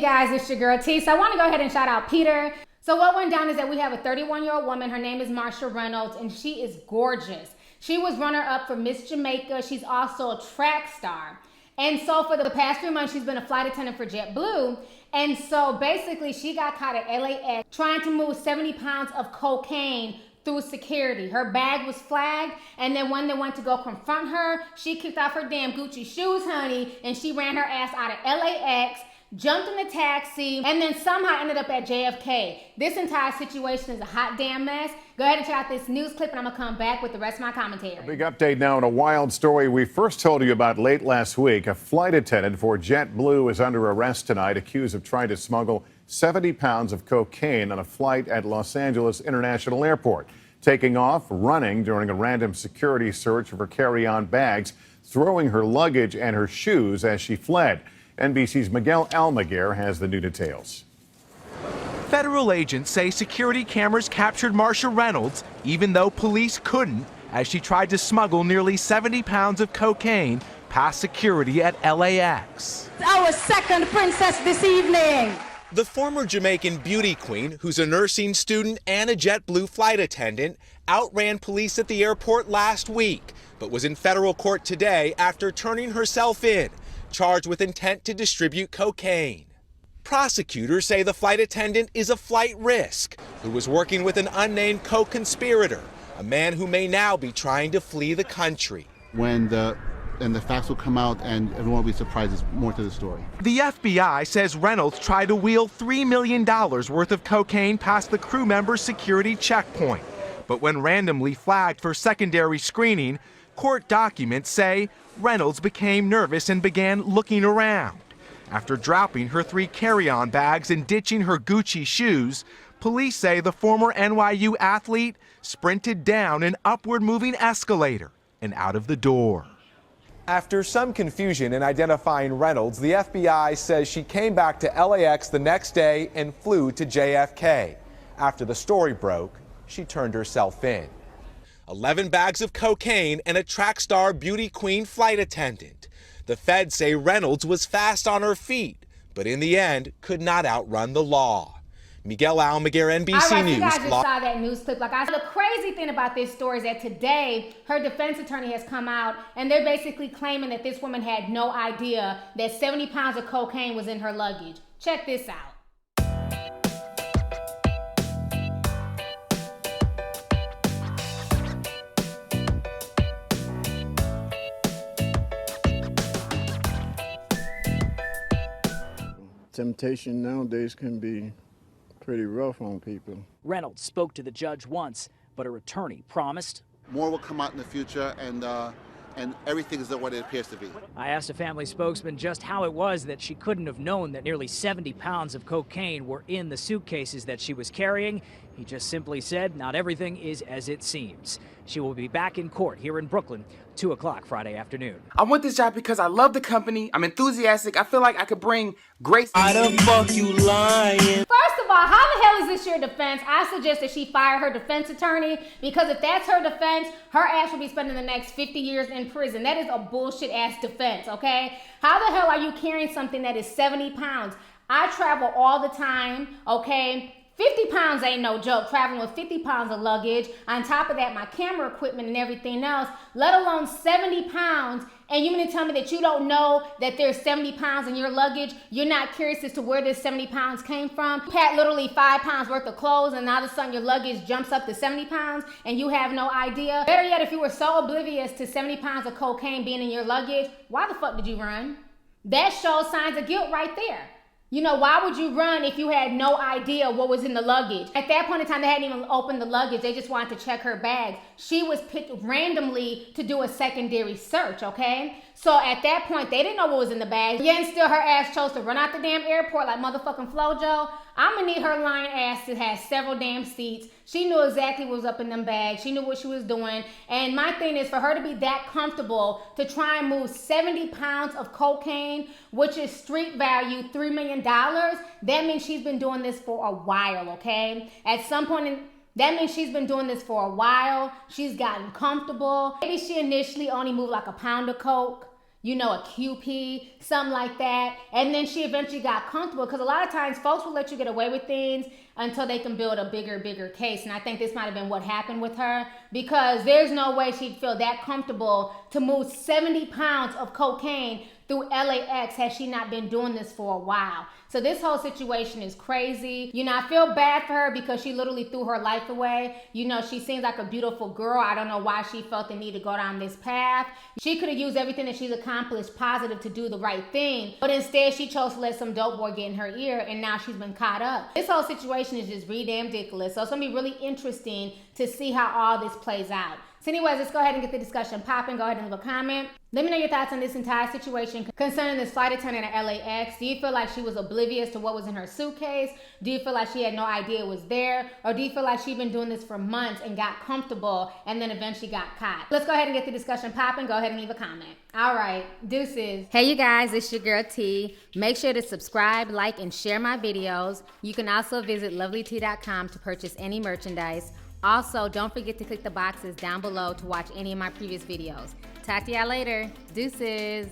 guys, it's your girl T. So I want to go ahead and shout out Peter. So what went down is that we have a 31-year-old woman. Her name is Marsha Reynolds, and she is gorgeous. She was runner-up for Miss Jamaica. She's also a track star. And so for the past 3 months, she's been a flight attendant for JetBlue. And so basically, she got caught at LAX trying to move 70 pounds of cocaine through security. Her bag was flagged, and then when they went to go confront her, she kicked off her damn Gucci shoes, honey, and she ran her ass out of LAX, jumped in the taxi, and then somehow ended up at JFK. This entire situation is a hot damn mess. Go ahead and check out this news clip, and I'm gonna come back with the rest of my commentary. A big update now on a wild story we first told you about late last week. A flight attendant for JetBlue is under arrest tonight, accused of trying to smuggle 70 pounds of cocaine on a flight at Los Angeles International Airport. Taking off, running during a random security search of her carry-on bags, throwing her luggage and her shoes as she fled. NBC's Miguel Almaguer has the new details. Federal agents say security cameras captured Marsha Reynolds, even though police couldn't, as she tried to smuggle nearly 70 pounds of cocaine past security at LAX. Our second princess this evening. The former Jamaican beauty queen, who's a nursing student and a JetBlue flight attendant, outran police at the airport last week, but was in federal court today after turning herself in, charged with intent to distribute cocaine. Prosecutors say the flight attendant is a flight risk who was working with an unnamed co-conspirator, a man who may now be trying to flee the country. When the facts will come out and everyone will be surprised, there's more to the story. The FBI says Reynolds tried to wheel $3 million worth of cocaine past the crew member's security checkpoint. But when randomly flagged for secondary screening, court documents say Reynolds became nervous and began looking around. After dropping her 3 carry-on bags and ditching her Gucci shoes, police say the former NYU athlete sprinted down an upward-moving escalator and out of the door. After some confusion in identifying Reynolds, the FBI says she came back to LAX the next day and flew to JFK. After the story broke, she turned herself in. 11 bags of cocaine and a track star beauty queen flight attendant. The feds say Reynolds was fast on her feet, but in the end could not outrun the law. Miguel Almaguer, NBC All right, News. you guys just saw that news clip. The crazy thing about this story is that today her defense attorney has come out and they're basically claiming that this woman had no idea that 70 pounds of cocaine was in her luggage. Check this out. Temptation nowadays can be pretty rough on people. Reynolds spoke to the judge once, but her attorney promised More will come out in the future, and everything is what it appears to be. I asked a family spokesman just how it was that she couldn't have known that nearly 70 pounds of cocaine were in the suitcases that she was carrying. He just simply said, not everything is as it seems. She will be back in court here in Brooklyn, 2 o'clock Friday afternoon. I want this job because I love the company. I'm enthusiastic. I feel like I could bring grace. Why the fuck you lying? First of all, how the hell is this your defense? I suggest that she fire her defense attorney, because if that's her defense, her ass will be spending the next 50 years in prison. That is a bullshit ass defense, okay? How the hell are you carrying something that is 70 pounds? I travel all the time, okay? 50 pounds ain't no joke, traveling with 50 pounds of luggage. On top of that, my camera equipment and everything else, let alone 70 pounds. And you mean to tell me that you don't know that there's 70 pounds in your luggage? You're not curious as to where this 70 pounds came from? You packed literally 5 pounds worth of clothes and all of a sudden your luggage jumps up to 70 pounds and you have no idea? Better yet, if you were so oblivious to 70 pounds of cocaine being in your luggage, why the fuck did you run? That shows signs of guilt right there. You know, why would you run if you had no idea what was in the luggage? At that point in time, they hadn't even opened the luggage. They just wanted to check her bag. She was picked randomly to do a secondary search, okay? So at that point, they didn't know what was in the bag. Yet and still, her ass chose to run out the damn airport like motherfucking Flojo. I'm gonna need her lying ass to have several damn seats. She knew exactly what was up in them bags. She knew what she was doing. And my thing is, for her to be that comfortable to try and move 70 pounds of cocaine, which is street value $3 million, that means she's been doing this for a while, okay? At some point that means she's been doing this for a while. She's gotten comfortable. Maybe she initially only moved like a pound of coke. you know, a QP, something like that. And then she eventually got comfortable, because a lot of times folks will let you get away with things until they can build a bigger case. And I think this might have been what happened with her, because there's no way she'd feel that comfortable to move 70 pounds of cocaine through LAX had she not been doing this for a while. So this whole situation is crazy. You know, I feel bad for her because she literally threw her life away. You know, she seems like a beautiful girl. I don't know why she felt the need to go down this path. She could have used everything that she's accomplished positive to do the right thing, but instead she chose to let some dope boy get in her ear, and now she's been caught up. This whole situation is just really damn ridiculous. So it's gonna be really interesting to see how all this plays out. So anyways, let's go ahead and get the discussion popping. Go ahead and leave a comment. Let me know your thoughts on this entire situation concerning this flight attendant at LAX. Do you feel like she was oblivious to what was in her suitcase? Do you feel like she had no idea it was there? Or do you feel like she'd been doing this for months and got comfortable and then eventually got caught? Let's go ahead and get the discussion popping. Go ahead and leave a comment. All right, deuces. Hey you guys, it's your girl T. Make sure to subscribe, like, and share my videos. You can also visit Lovelyti.com to purchase any merchandise. Also, don't forget to click the boxes down below to watch any of my previous videos. Talk to y'all later. Deuces.